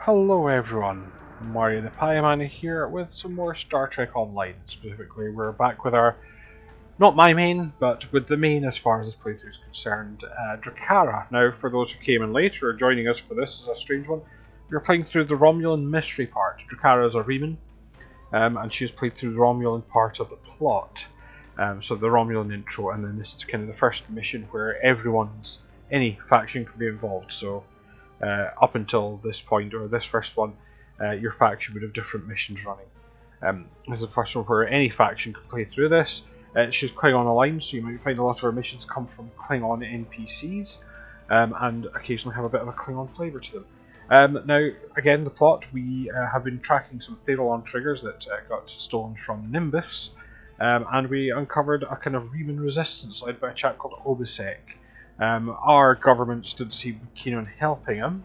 Hello everyone, Mario the Pieman here with some more Star Trek Online. Specifically, we're back with our, not my main, but with the main as far as this playthrough is concerned, Drakhara. Now, for those who came in late or are joining us for this, is a strange one, we're playing through the Romulan mystery part. Drakhara is a Reman, and she's played through the Romulan part of the plot. So the Romulan intro, and then this is kind of the first mission where any faction can be involved. So up until this point, or this first one, your faction would have different missions running. This is the first one where any faction can play through this. She's Klingon aligned, so you might find a lot of our missions come from Klingon NPCs, and occasionally have a bit of a Klingon flavour to them. Now, again, the plot, we have been tracking some Theralon triggers that got stolen from Nimbus, and we uncovered a kind of Reman resistance led by a chap called Obisek. Our government stood seemed keen on helping him.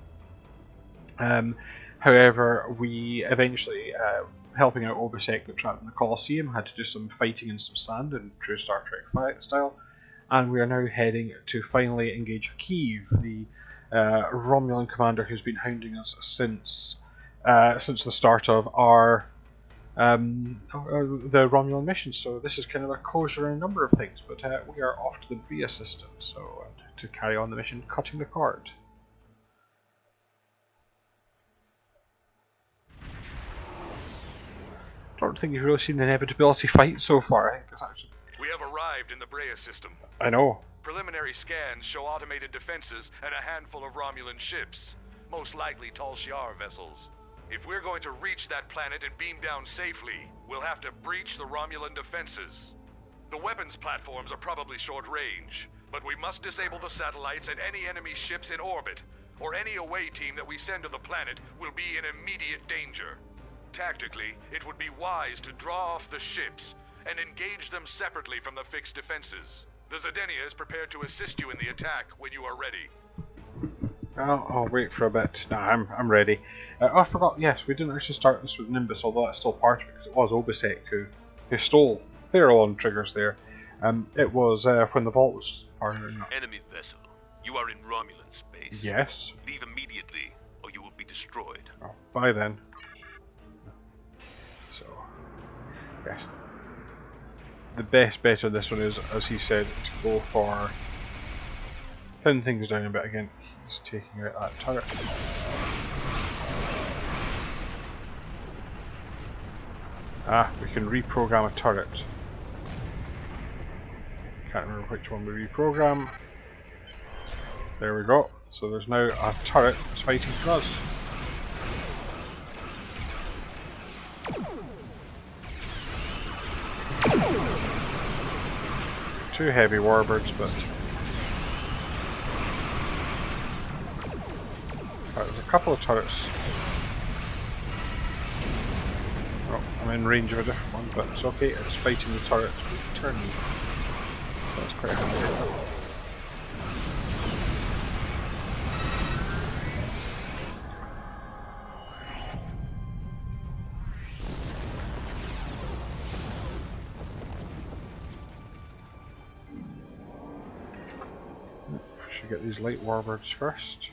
However, we eventually, helping out Obisek got trapped in the Colosseum, had to do some fighting in some sand in true Star Trek style, and we are now heading to finally engage Hakeev, the Romulan commander who's been hounding us since the start of our the Romulan mission. So this is kind of a closure in a number of things, but we are off to the Bria system, so to carry on the mission, cutting the cord. Don't think you've really seen the inevitability fight so far. I think it's actually... We have arrived in the Brea system. I know. Preliminary scans show automated defenses and a handful of Romulan ships, most likely Tal Shiar vessels. If we're going to reach that planet and beam down safely, we'll have to breach the Romulan defenses. The weapons platforms are probably short range, but we must disable the satellites and any enemy ships in orbit, or any away team that we send to the planet will be in immediate danger. Tactically, it would be wise to draw off the ships and engage them separately from the fixed defenses. The Zedenia is prepared to assist you in the attack when you are ready. I'll wait for a bit. No, I'm ready. I forgot, yes, we didn't actually start this with Nimbus, although that's still part of it, because it was Obisek who stole Theralon triggers there. It was when the vault was partnering up. Enemy vessel. You are in Romulan space. Yes. Leave immediately, or you will be destroyed. Oh, bye then. So, yes. The best bet on this one is, as he said, to go for thin things down a bit again. He's taking out that turret. We can reprogram a turret. Can't remember which one we reprogram. There we go. So there's now a turret that's fighting for us. Two heavy warbirds, but there's a couple of turrets. Oh, I'm in range of a different one, but it's okay. It's fighting the turret with turn. That's quite handy. Should get these light warbirds first.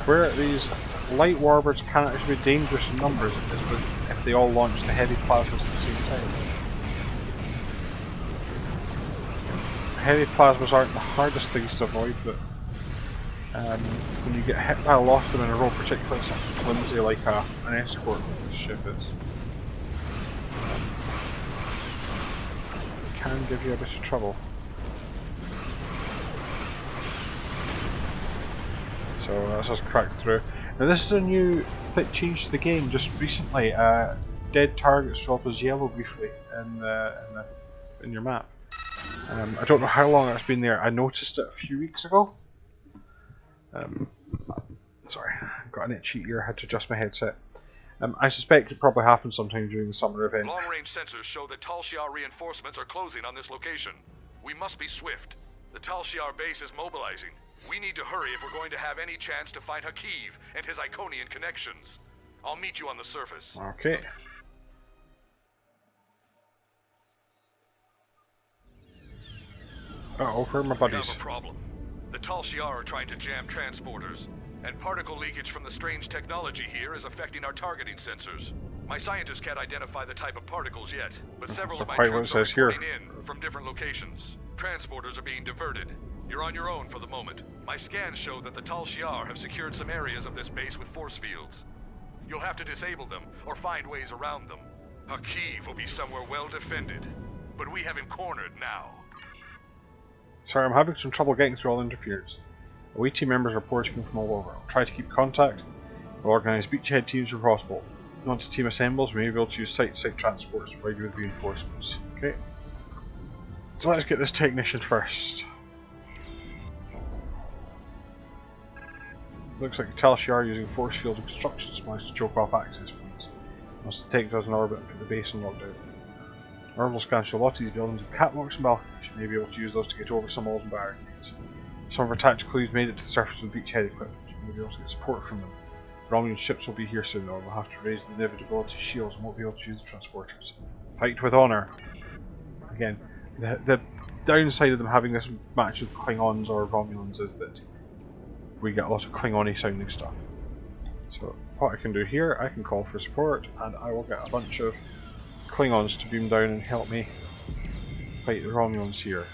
Where these light warbirds can actually be dangerous in numbers if they all launch the heavy plasmas at the same time. Heavy plasmas aren't the hardest things to avoid, but when you get hit by a lot of them in a row, particularly something flimsy like an escort like this ship is, it can give you a bit of trouble. So that's us cracked through. Now this is a new change to the game just recently. Dead targets show up as yellow briefly in your map. I don't know how long it's been there. I noticed it a few weeks ago. Sorry, I've got an itchy ear. I had to adjust my headset. I suspect it probably happened sometime during the summer event. Long-range sensors show that Tal Shiar reinforcements are closing on this location. We must be swift. The Tal Shiar base is mobilizing. We need to hurry if we're going to have any chance to find Hakeev and his Iconian connections. I'll meet you on the surface. Okay. Uh-oh, where are my We buddies? have a problem. The Tal Shiar are trying to jam transporters, and particle leakage from the strange technology here is affecting our targeting sensors. My scientists can't identify the type of particles yet, but several of my quite what it troops are says here. reporting in from different locations. Transporters are being diverted. You're on your own for the moment. My scans show that the Tal Shiar have secured some areas of this base with force fields. You'll have to disable them, or find ways around them. Hakeev will be somewhere well defended, but we have him cornered now. Sorry, I'm having some trouble getting through all interference. Away team members are reporting from all over. I'll try to keep contact. We'll organise beachhead teams where possible. Once the team assembles, we may be able to use site-to-site transports to provide you with reinforcements. Okay. So let's get this technician first. Looks like Tal Shiar using force field and construction supplies to choke off access points. Must detect us in orbit and put the base in lockdown. Orbital scans show a lot of these buildings with catwalks and balconies. You may be able to use those to get over some walls and barricades. Some of our tactical crews made it to the surface with beachhead equipment. You may be able to get support from them. Romulan ships will be here soon though, and we'll have to raise the inevitability shields and won't be able to use the transporters. Fight with honour. Again, the downside of them having this match with Klingons or Romulans is that we get a lot of Klingon-y sounding stuff. So what I can do here, I can call for support, and I will get a bunch of Klingons to beam down and help me fight the Romulans here.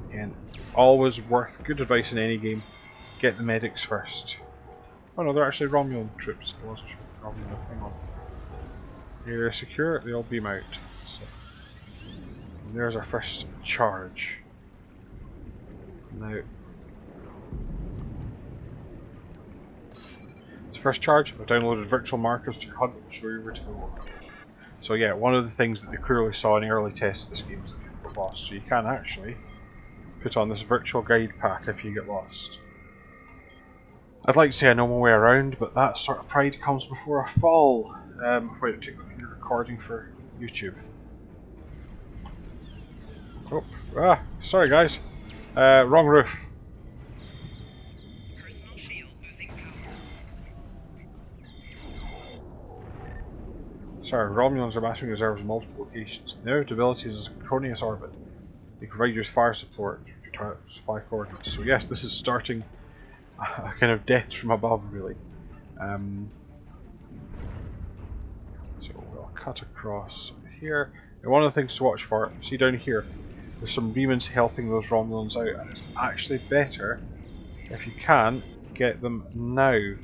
Again, always worth good advice in any game. Get the medics first. Oh no, they're actually Romulan troops. I wasn't sure. Romulan, hang on. Area secure, they all beam out. So, and there's our first charge. Now, this first charge, I've downloaded virtual markers to your HUD to show you where to go. So yeah, one of the things that they clearly saw in the early tests of this game is that people get lost. So you can actually put on this virtual guide pack if you get lost. I'd like to say I know my way around, but that sort of pride comes before a fall. Wait, I'll take your recording for YouTube. Oh, sorry guys. Wrong roof. Sorry, Romulans are massing reserves in multiple locations. The inevitability is a synchronous orbit. They provide you with fire support if you try to supply coordinates. So yes, this is starting a kind of death from above, really. So we'll cut across here. And one of the things to watch for, see down here, there's some Remans helping those Romulans out, and it's actually better if you can get them now,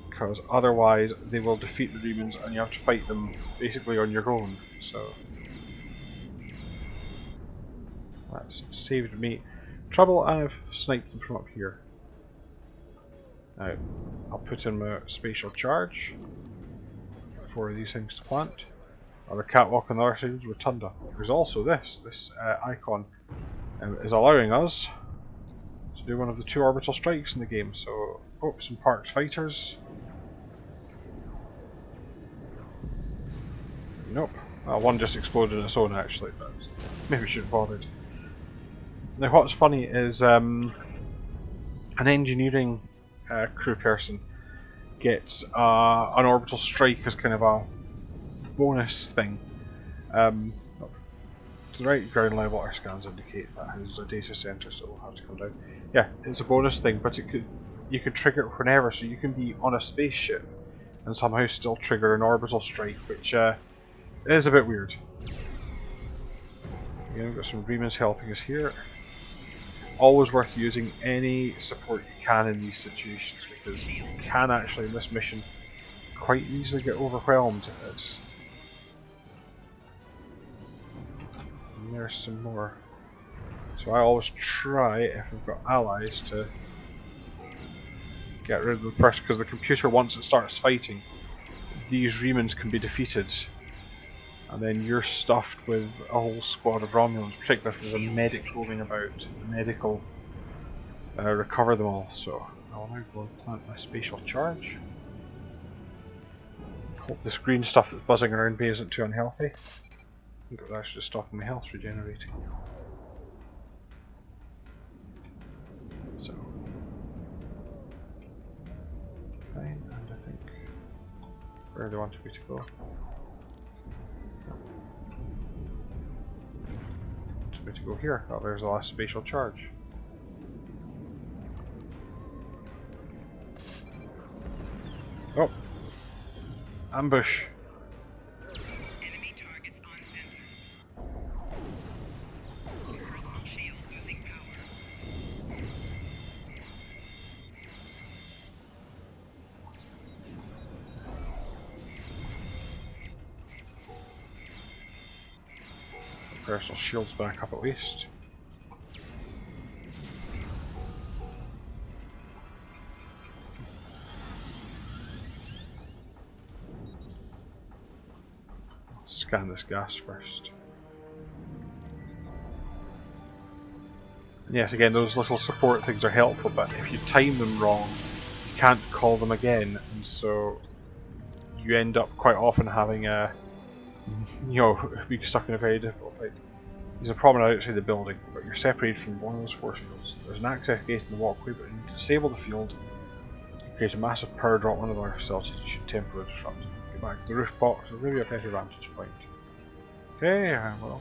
because otherwise they will defeat the Remans and you have to fight them basically on your own. So that's saved me trouble, and I've sniped them from up here. Now, I'll put in my spatial charge for these things to plant. Our catwalk on the other side is Rotunda. There's also this icon is allowing us to do one of the 2 orbital strikes in the game. So, some parked fighters. Nope. One just exploded on its own actually, but maybe we shouldn't have bothered. Now what's funny is an engineering crew person gets an orbital strike as kind of a bonus thing. To the right ground level, our scans indicate that has a data center, so we'll have to come down. Yeah, it's a bonus thing, but you could trigger it whenever, so you can be on a spaceship and somehow still trigger an orbital strike, which is a bit weird. Again, we've got some Remans helping us here. Always worth using any support you can in these situations, because you can actually in this mission quite easily get overwhelmed. And there's some more. So I always try, if I've got allies, to get rid of them first, because the computer, once it starts fighting, these Remans can be defeated, and then you're stuffed with a whole squad of Romulans, particularly if there's a medic roaming about. The medic will recover them all. So I'll now go and plant my spatial charge. Hope this green stuff that's buzzing around me isn't too unhealthy. I think it was actually stopping my health regenerating. fine, and I think where they wanted me to go. Wanted me to go here. Oh, there's the last spatial charge. Oh! Ambush! Enemy targets on sensors. Personal shield losing power. Personal shield's back up at least. Scan this gas first. And yes, again, those little support things are helpful, but if you time them wrong, you can't call them again, and so you end up quite often having a, being stuck in a very difficult fight. There's a promenade outside the building, but you're separated from one of those force fields. There's an access gate in the walkway, but you need to disable the field, create a massive power drop on one of our facilities that should temporarily disrupt. Get back to the roof box, or maybe a better vantage point. Okay, well.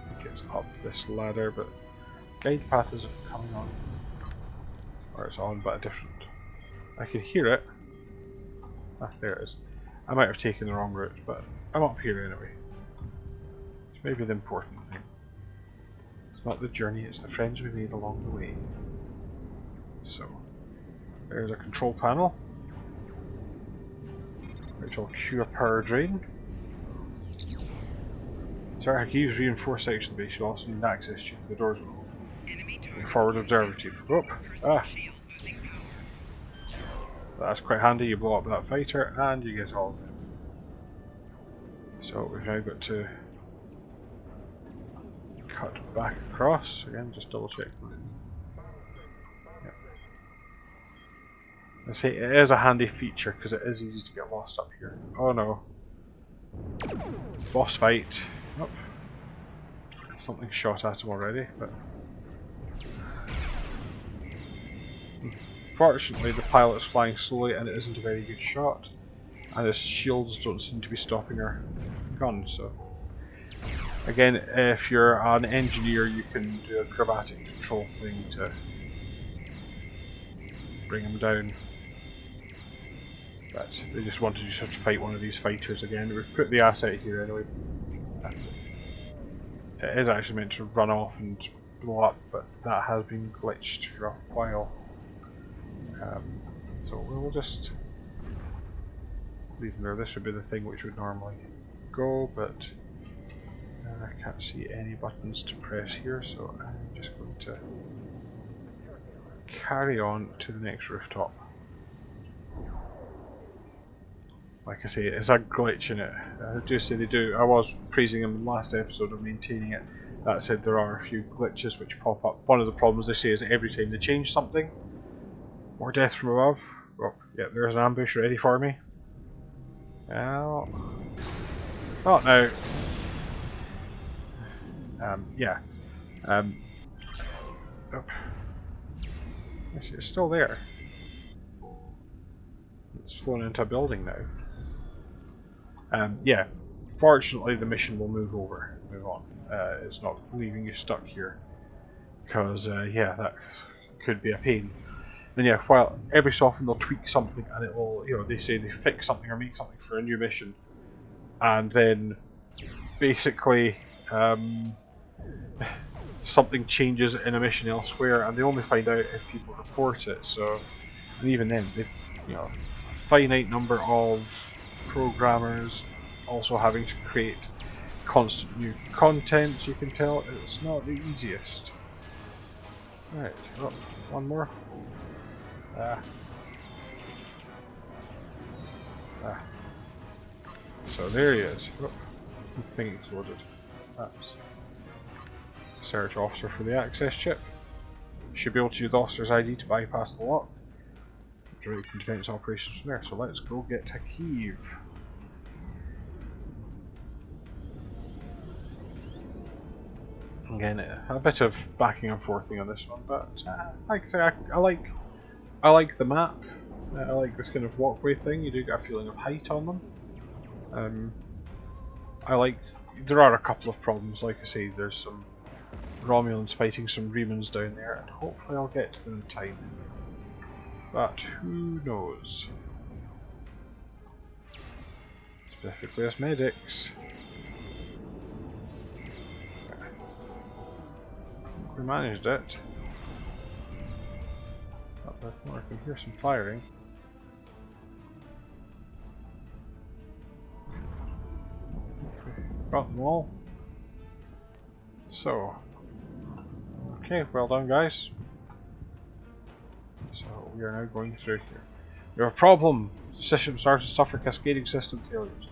I think it's up this ladder, but guide path isn't coming on. Or it's on, but a different. I can hear it. Ah, there it is. I might have taken the wrong route, but I'm up here anyway. It's maybe the important thing. It's not the journey, it's the friends we made along the way. So, there's a control panel, which will cue a power drain. Sorry, Hakeev's reinforced section base. You also need an access chip. The doors will open. Forward observer tube. Oh, ah! That's quite handy. You blow up that fighter and you get all of them. So we've now got to cut back across. Again, just double check. Yep. I say it is a handy feature because it is easy to get lost up here. Oh no. Boss fight. Nope. Something shot at him already, but fortunately the pilot is flying slowly and it isn't a very good shot, and his shields don't seem to be stopping our gun, so again, if you're an engineer you can do a chromatic control thing to bring him down, but they just wanted you to have to fight one of these fighters again. We've put the asset here anyway. It is actually meant to run off and blow up, but that has been glitched for a while. So we'll just leave them there. This would be the thing which would normally go, but I can't see any buttons to press here, so I'm just going to carry on to the next rooftop. Like I say, it's a glitch in it. I do say they do. I was praising them in the last episode of maintaining it. That said, there are a few glitches which pop up. One of the problems they say is that every time they change something, more death from above. Oh, yeah, there's an ambush ready for me. Well, not now. Yeah. Oh. Actually, it's still there. It's flown into a building now. Yeah, fortunately the mission will move on. It's not leaving you stuck here, because yeah, that could be a pain. And yeah, while every so often they'll tweak something and it will, they say they fix something or make something for a new mission, and then basically something changes in a mission elsewhere, and they only find out if people report it. So, and even then, they've a finite number of programmers also having to create constant new content. You can tell it's not the easiest. Right, oh, one more. So there he is. Oh, thing exploded. That's search officer for the access chip. Should be able to use the officer's ID to bypass the lock. Direct defense operations from there. So let's go get Hakeev. Again, a bit of backing and forthing on this one, but I like the map. I like this kind of walkway thing. You do get a feeling of height on them. There are a couple of problems. Like I say, there's some Romulans fighting some Remans down there, and hopefully I'll get to them in time. But who knows? Specifically as medics. We managed it. Up there, I can hear some firing. Got them all. So, okay, well done, guys. So we are now going through here. We have a problem. The system started to suffer cascading system failures.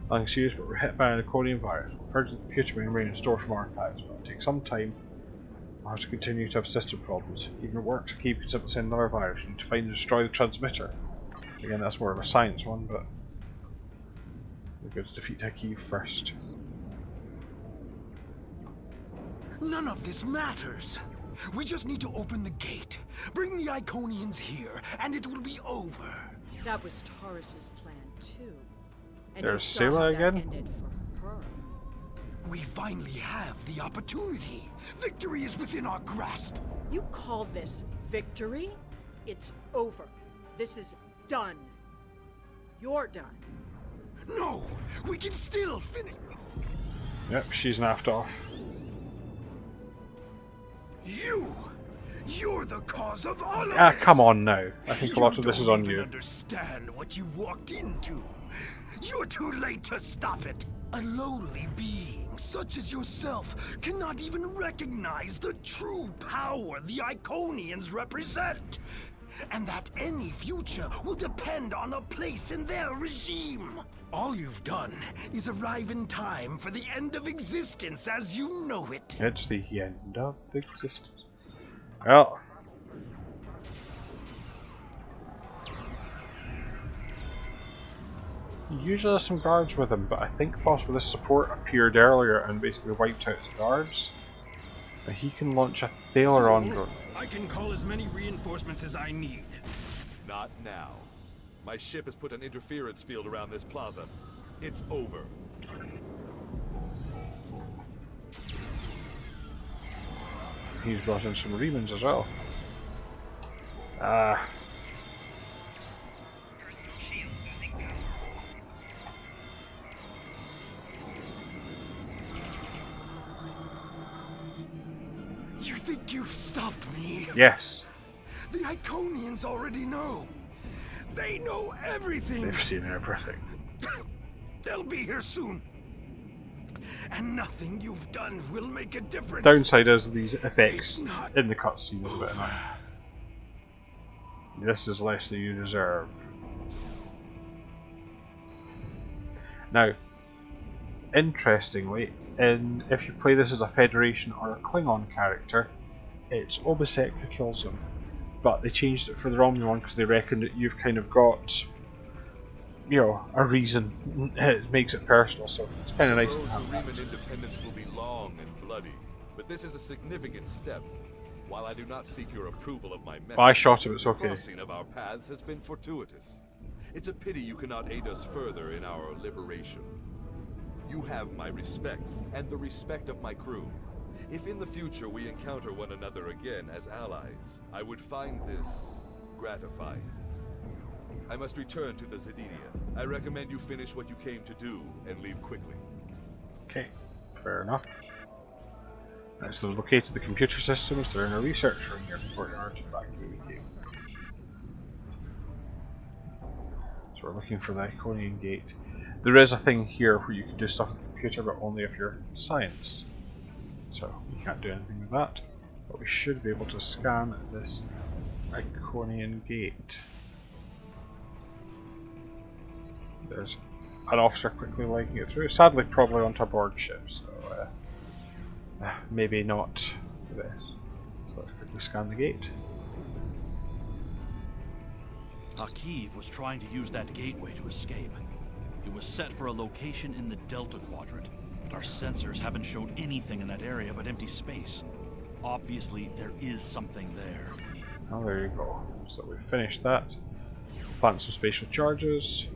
Nothing serious, but we're hit by an Iconian virus. We'll purge the computer memory and store from archives, but it'll take some time. We'll have to continue to have system problems. Even if it works, Hakeev could simply send another virus. We need to find and destroy the transmitter. Again, that's more of a science one, but we're going to defeat Hakeev first. None of this matters. We just need to open the gate, bring the Iconians here, and it will be over. That was Taurus's plan too. And There's you saw how Sela that again. ended for her. We finally have the opportunity. Victory is within our grasp. You call this victory? It's over. This is done. You're done. No, we can still finish. Yep, she's naffed off. You're the cause of all of Ah, this. come on now. I think a lot of this is on You you. don't even understand what you walked into. You're too late to stop it. A lowly being such as yourself cannot even recognize the true power the Iconians represent. And that any future will depend on a place in their regime. All you've done is arrive in time for the end of existence as you know it. It's the end of existence. Well, usually there's some guards with him, but I think possibly this support appeared earlier and basically wiped out his guards. But he can launch a Thaleron drone. I can call as many reinforcements as I need. Not now. My ship has put an interference field around this plaza. It's over. He's brought in some Remans as well. Personal shield losing power. You think you've stopped me? Yes, The Iconians already know. They know everything. they've seen everything. They'll be here soon. And nothing you've done will make a difference. Downside is these effects It's not in the cutscene is a bit annoying. This is less than you deserve. Now, interestingly, if you play this as a Federation or a Klingon character, it's Obisek who kills him. But they changed it for the Romulan one because they reckon that you've kind of got, you know, a reason. It makes it personal, so it's kind of nice to Road to have that. Reman independence will be long and bloody, but this is a significant step. While I do not seek your approval of my method, I shot him, it's the okay. crossing of our paths has been fortuitous. It's a pity you cannot aid us further in our liberation. You have my respect, and the respect of my crew. If in the future we encounter one another again as allies, I would find this gratifying. I must return to the Zedidia. I recommend you finish what you came to do and leave quickly. Okay, fair enough. Right, so they've located the computer systems, they're in a research room here before they are to back to the game. So we're looking for the Iconian gate. There is a thing here where you can do stuff with the computer, but only if you're science. So we can't do anything with that. But we should be able to scan this Iconian gate. There's an officer quickly legging it through. Sadly, probably onto a board ship, so maybe not this. So let's quickly scan the gate. Hakeev was trying to use that gateway to escape. It was set for a location in the Delta Quadrant. Our sensors haven't shown anything in that area but empty space. Obviously, there is something there. Oh, there you go. So we finished that. Plant some spatial charges.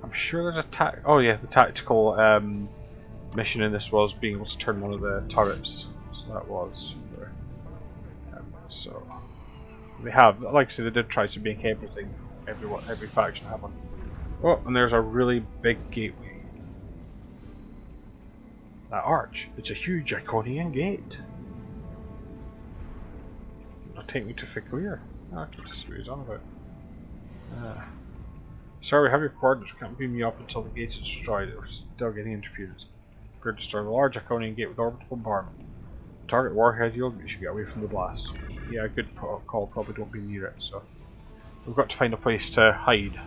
I'm sure there's a oh yeah, the tactical mission in this was being able to turn one of the turrets. So that was. So they have, like I said, they did try to make everything, every faction have one. Oh, and there's a really big gateway. That arch. It's a huge Iconian gate. It'll take me to Fiklir. Oh, I can just what he's on about. Sorry, we have your coordinates. Can't beam me up until the gate is destroyed. We're still getting interference. We're to destroy the large Iconian gate with orbital bombardment. Target warhead yield, we should get away from the blast. Yeah, good call, probably don't be near it, so. We've got to find a place to hide.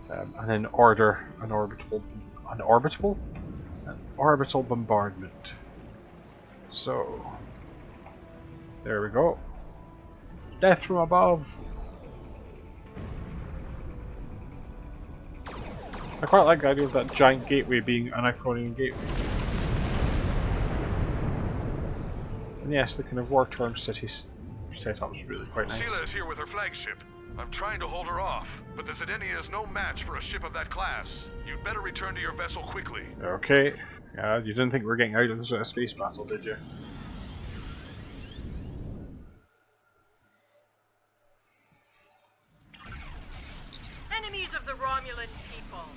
And then order an orbital bombardment. So, there we go. Death from above! I quite like the idea of that giant gateway being an Iconian gateway. And yes, the kind of war-torn city setup is really quite nice. Sela is here with her flagship. I'm trying to hold her off, but the Zedenia is no match for a ship of that class. You'd better return to your vessel quickly. Okay. Yeah, you didn't think we were getting out of this space battle, did you? Enemies of the Romulan people,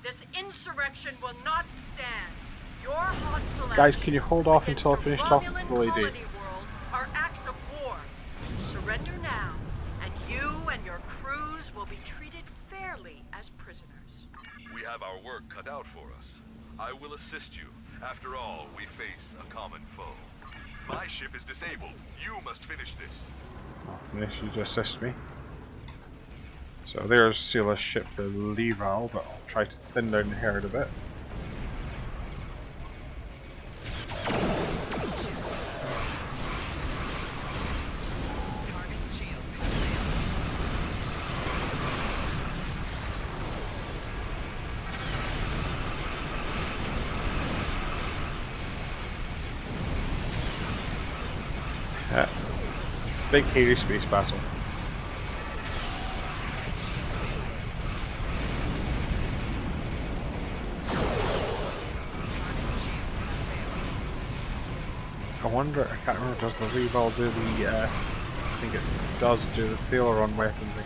this insurrection will not stand. Your hostile Guys, can you hold off until I finish talking to the lady? World are acts of war. Surrender now, and you and your crews will be treated fairly as prisoners. We have our work cut out for us. I will assist you. After all, we face a common foe. My ship is disabled. You must finish this. I'll finish you to assist me. So there's Sela's ship, the Leval, but I'll try to thin down the herd a bit. Big hairy space battle. I wonder, I can't remember, does the Reval do the, I think it does do the failure-on weapon thing.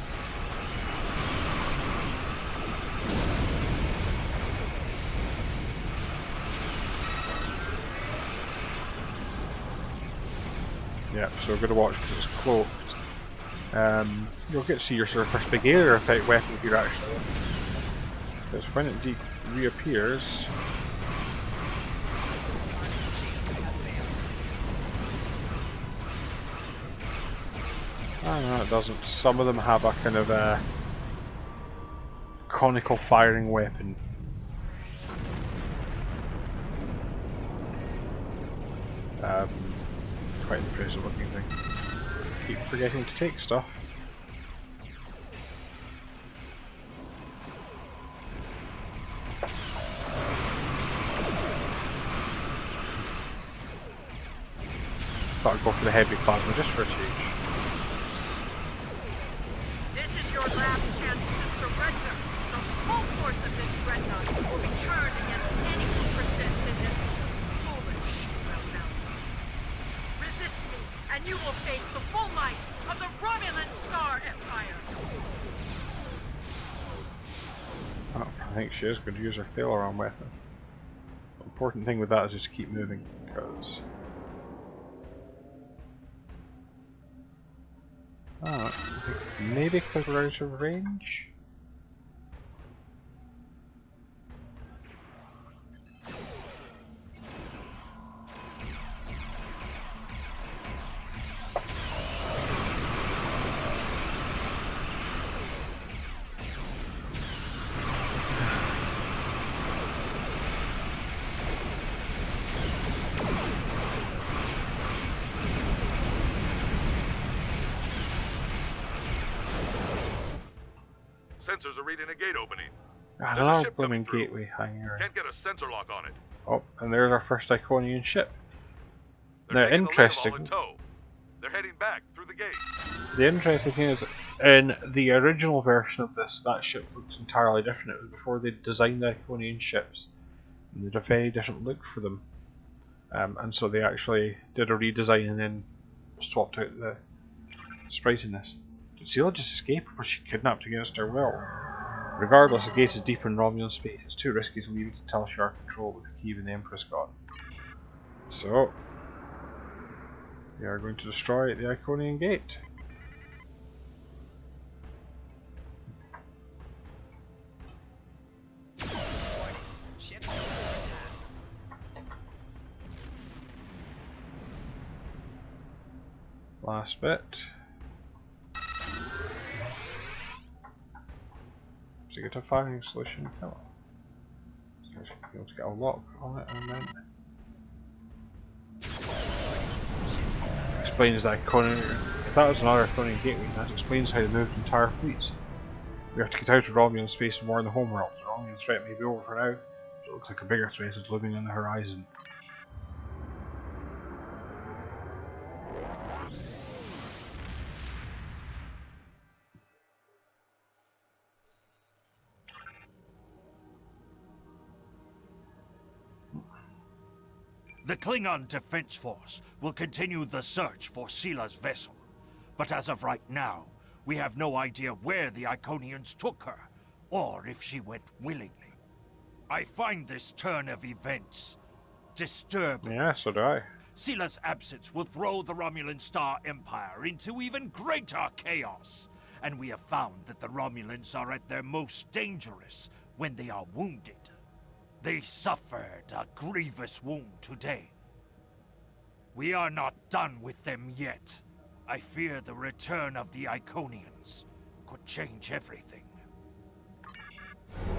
Yeah, so we're going to watch because it's cloaked. You'll get to see your sort of first big area effect weapon here actually. Because when it reappears... Oh no, it doesn't. Some of them have a kind of a conical firing weapon. Quite impressive looking thing. Keep forgetting to take stuff. Thought I'd go for the heavy plasma just for a change. This is your last chance to surrender. The whole force of this dreadnought will be turned against any who persist in this foolish rebellion. Resist me, and you will face the full might of the Romulan Star Empire. Oh, I think she is going to use her fail-around weapon. The important thing with that is just keep moving, because... I think maybe because we're out of range? Sensors are reading a gate opening. Ah, There's a another ship blooming coming through. gateway hanging around. Can't get a sensor lock on it. Oh, and there's our first Iconian ship. They're Now, taking the Leyval interesting. in tow. They're heading back through the gate. The interesting thing is, in the original version of this, that ship looks entirely different. It was before they designed the Iconian ships, and they had a very different look for them. And so they actually did a redesign and then swapped out the sprite in this. Did Sela just escape, or was she kidnapped against her will? Regardless, the gate is deep in Romulan space. It's too risky to leave it to Tal Shiar control with Hakeev and the Empress gone. So, we are going to destroy the Iconian gate. Last bit. To get a firing solution, come on. So be able to get a lock on it and then explains that Iconian. If that was another Iconian gateway, that explains how they moved entire fleets. We have to get out of Romulan space and warn the homeworld. The Romulan threat may be over for now, but it looks like a bigger threat is looming on the horizon. The Klingon Defense Force will continue the search for Sela's vessel. But as of right now, we have no idea where the Iconians took her, or if she went willingly. I find this turn of events disturbing. Yeah, so do I. Sela's absence will throw the Romulan Star Empire into even greater chaos. And we have found that the Romulans are at their most dangerous when they are wounded. They suffered a grievous wound today. We are not done with them yet. I fear the return of the Iconians could change everything.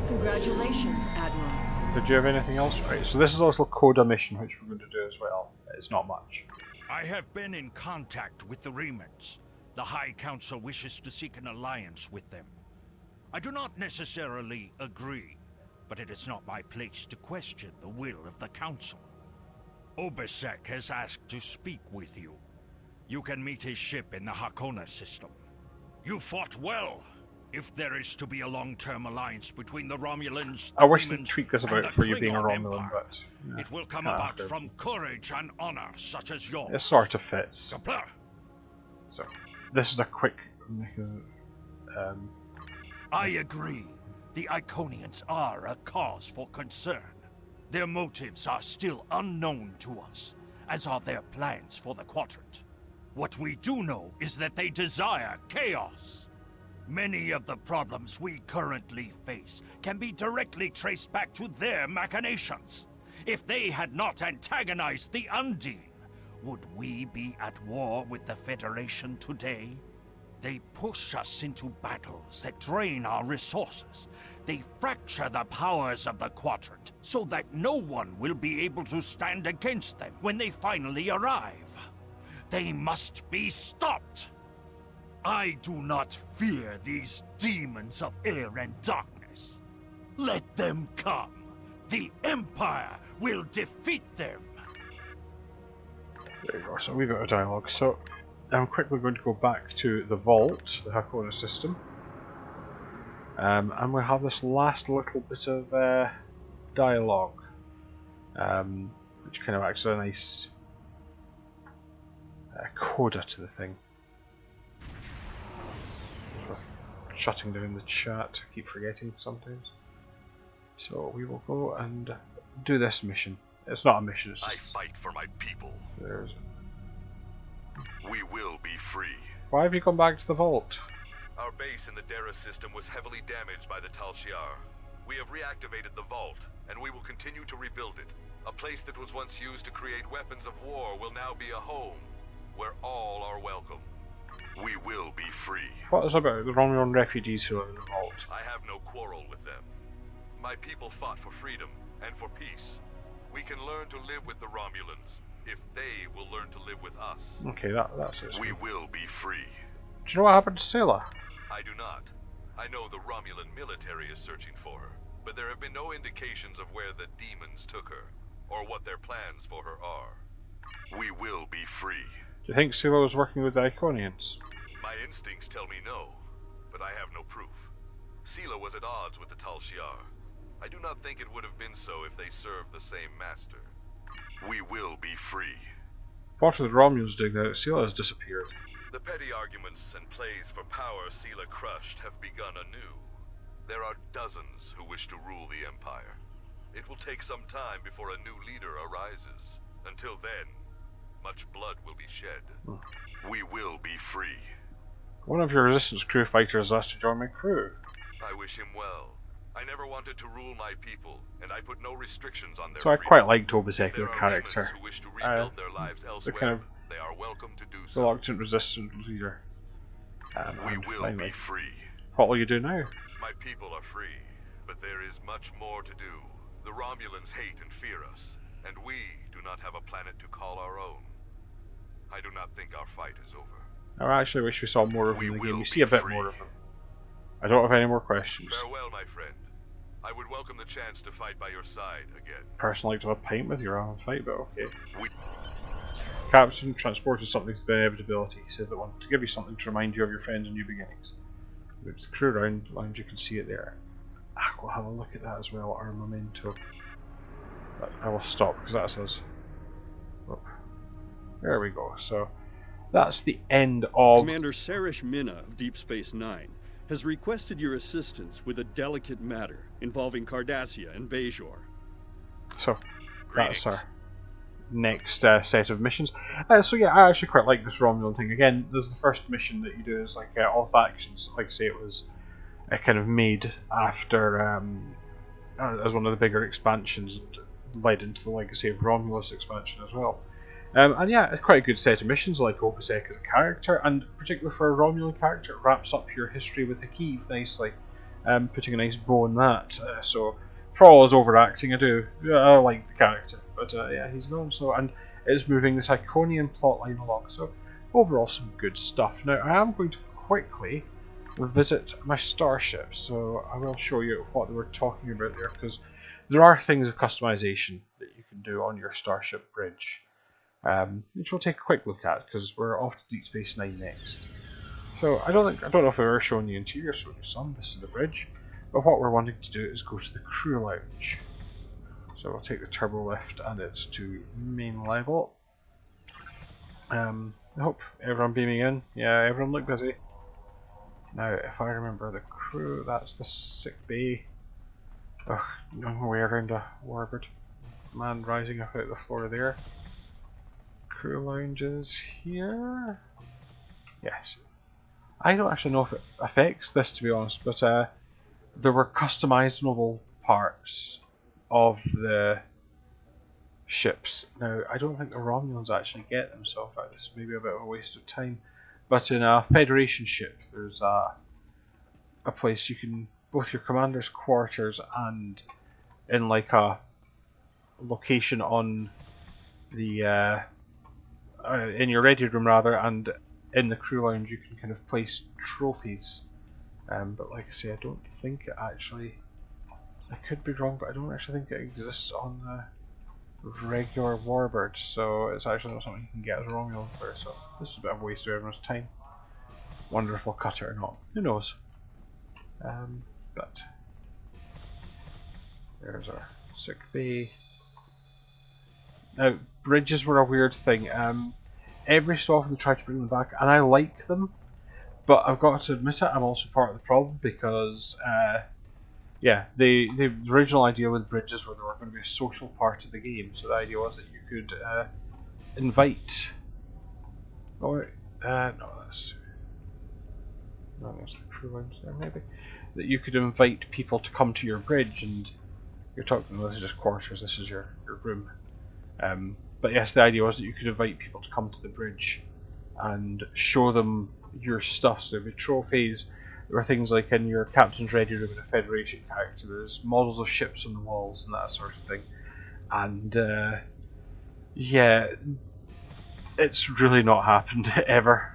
Congratulations, Admiral. Did you have anything else? Right, so this is also a Coda mission which we're going to do as well. It's not much. I have been in contact with the Remans. The High Council wishes to seek an alliance with them. I do not necessarily agree, but it is not my place to question the will of the Council. Obasek has asked to speak with you. You can meet his ship in the Hakona system. You fought well. If there is to be a long-term alliance between the Romulans, I wish they'd Remans, tweak this and about the for you being a Klingon Romulan, Empire, but yeah, it will come can't about have from courage and honor such as yours. it sort of fits. Kapla. So this is a quick. I agree. The Iconians are a cause for concern. Their motives are still unknown to us, as are their plans for the Quadrant. What we do know is that they desire chaos. Many of the problems we currently face can be directly traced back to their machinations. If they had not antagonized the Undine, would we be at war with the Federation today? They push us into battles that drain our resources. They fracture the powers of the Quadrant so that no one will be able to stand against them when they finally arrive. They must be stopped! I do not fear these demons of air and darkness. Let them come. The Empire will defeat them. There you go. So we've got a dialogue. So I'm quickly going to go back to the vault, the Hakona system, and we'll have this last little bit of dialogue, which kind of acts as a nice coda to the thing. Shutting down the chat, I keep forgetting sometimes. So we will go and do this mission. It's not a mission, it's I just... fight for my people. There's... We will be free. Why have you gone back to the vault? Our base in the Dara system was heavily damaged by the Tal Shiar. We have reactivated the vault, and we will continue to rebuild it. A place that was once used to create weapons of war will now be a home, where all are welcome. We will be free. What is about the Romulan refugees who are in the vault? I have no quarrel with them. My people fought for freedom and for peace. We can learn to live with the Romulans, if they will learn to live with us. Okay, that's it. We will be free. Do you know what happened to Sela? I do not. I know the Romulan military is searching for her. but there have been no indications of where the demons took her, or what their plans for her are. We will be free. Do you think Sela was working with the Iconians? My instincts tell me no, but I have no proof. Sela was at odds with the Tal Shiar. I do not think it would have been so if they served the same master. We will be free. What are the Romulans doing now? Sela has disappeared. The petty arguments and plays for power Sela crushed have begun anew. There are dozens who wish to rule the Empire. It will take some time before a new leader arises. Until then, much blood will be shed. We will be free. One of your Resistance crew fighters asked to join my crew. I wish him well. I never wanted to rule my people, and I put no restrictions on their So I freedom. quite liked Obiseki, If the there are character. Remnants who wish to rebuild their lives elsewhere, kind of they are welcome to do so. Reluctant Resistance leader. We And will finally, be free. what will you do now? My people are free, but there is much more to do. The Romulans hate and fear us, and we do not have a planet to call our own. I do not think our fight is over. I actually wish we saw more of them in the game. will You be see a bit free. more of them. I don't have any more questions. Farewell, my friend. I would welcome the chance to fight by your side again. Personally, like to have a pint with you rather than fight, but okay. We Captain transported something to the inevitability. He said that one to give you something to remind you of your friends and new beginnings. It's the crew lounge, you can see it there. We'll have a look at that as well, our memento. But I will stop because that's us. Oh, there we go. So that's the end of. Commander Sarish Minna of Deep Space Nine has requested your assistance with a delicate matter involving Cardassia and Bajor. So that's Greetings. our next set of missions. So yeah, I actually quite like this Romulan thing. Again, this is the first mission that you do is like all factions. Like I say, it was kind of made after as one of the bigger expansions and led into the Legacy of Romulus expansion as well. And yeah, it's quite a good set of missions. I like Obiseki as a character, and particularly for a Romulan character, it wraps up your history with Hakeev nicely, putting a nice bow on that. So for all his overacting, I like the character, but yeah, he's gone. So and it's moving this Iconian plotline along. So overall, some good stuff. Now I am going to quickly visit my starship, so I will show you what they were talking about there, because there are things of customization that you can do on your starship bridge, which we'll take a quick look at because we're off to Deep Space Nine next. So I don't know if I've ever shown the interior. So son, this is the bridge, but what we're wanting to do is go to the crew lounge. So we'll take the turbo lift and it's to main level. I hope everyone beaming in. Yeah, everyone look busy. Now, if I remember the crew, that's the sick bay. Ugh, no way around a warbird. Man rising up out the floor there. Crew lounges here. Yes. I don't actually know if it affects this, to be honest, but there were customizable parts of the ships. Now, I don't think the Romulans actually get them, so in fact this is maybe a bit of a waste of time. But in a Federation ship, there's a place you can, both your commander's quarters and in like a location on the in your ready room rather, and in the crew lounge you can kind of place trophies. But like I say, I don't think it actually. I could be wrong, but I don't actually think it exists on the regular warbirds, so it's actually not something you can get as a Romulan player, so this is a bit of a waste of everyone's time. Wonder if we'll cut it or not. Who knows? But there's our sick bay. Now, bridges were a weird thing. Every so often they try to bring them back, and I like them, but I've got to admit it, I'm also part of the problem because yeah, the original idea with bridges were they were going to be a social part of the game. So the idea was that you could invite. Oh, no, that's the crew lounge there maybe. That you could invite people to come to your bridge, and you're talking. Well, this is just quarters. This is your room. But yes, the idea was that you could invite people to come to the bridge and show them your stuff. So there'd be trophies. There were things like in your captain's ready room in a Federation character, there's models of ships on the walls and that sort of thing. And yeah, it's really not happened ever.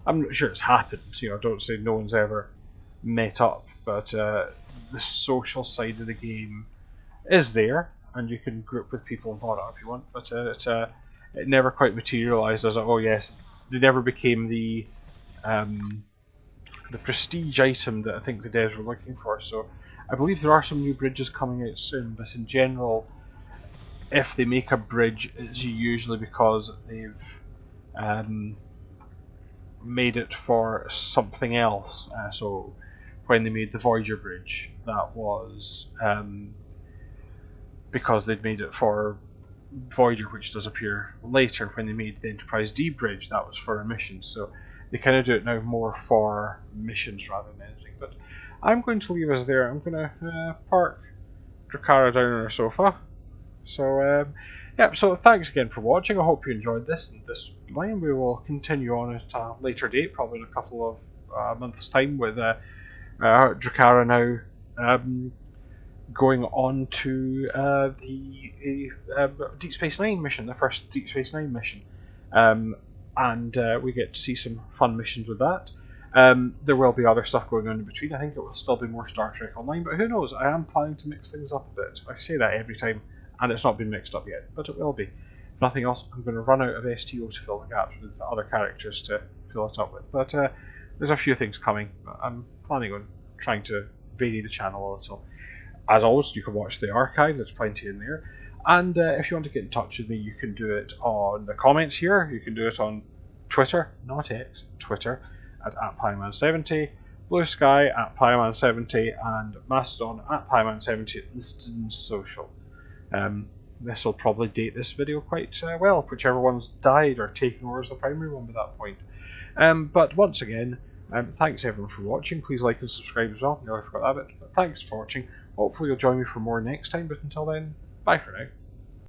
I'm not sure it's happened, don't say no one's ever met up, but the social side of the game is there, and you can group with people and whatnot if you want, but it never quite materialised as oh yes, they never became the prestige item that I think the devs were looking for. So I believe there are some new bridges coming out soon, but in general, if they make a bridge, it's usually because they've made it for something else. So when they made the Voyager bridge, that was because they'd made it for Voyager, which does appear later. When they made the Enterprise D bridge, that was for a mission. So they kind of do it now more for missions rather than anything. But I'm going to leave us there. I'm going to park Drakhara down on our sofa. So yeah, so thanks again for watching. I hope you enjoyed this and this line. We will continue on at a later date, probably in a couple of months' time, with Drakhara now going on to the Deep Space Nine mission, the first Deep Space Nine mission, and we get to see some fun missions with that. There will be other stuff going on in between. I think it will still be more Star Trek Online, but who knows? I am planning to mix things up a bit. I say that every time, and it's not been mixed up yet, but it will be. If nothing else, I'm going to run out of STO to fill the gaps with other characters to fill it up with. But there's a few things coming. I'm planning on trying to vary the channel a little. As always, you can watch the archive, there's plenty in there. And if you want to get in touch with me, you can do it on the comments here. You can do it on Twitter, not X, Twitter, at @Pieman70, Blue Sky at Pieman70, and Mastodon at Pieman70, listed in social. This will probably date this video quite well, whichever one's died or taken over as the primary one by that point. But once again, thanks everyone for watching. Please like and subscribe as well. I forgot that bit. But thanks for watching. Hopefully you'll join me for more next time, but until then, bye for now.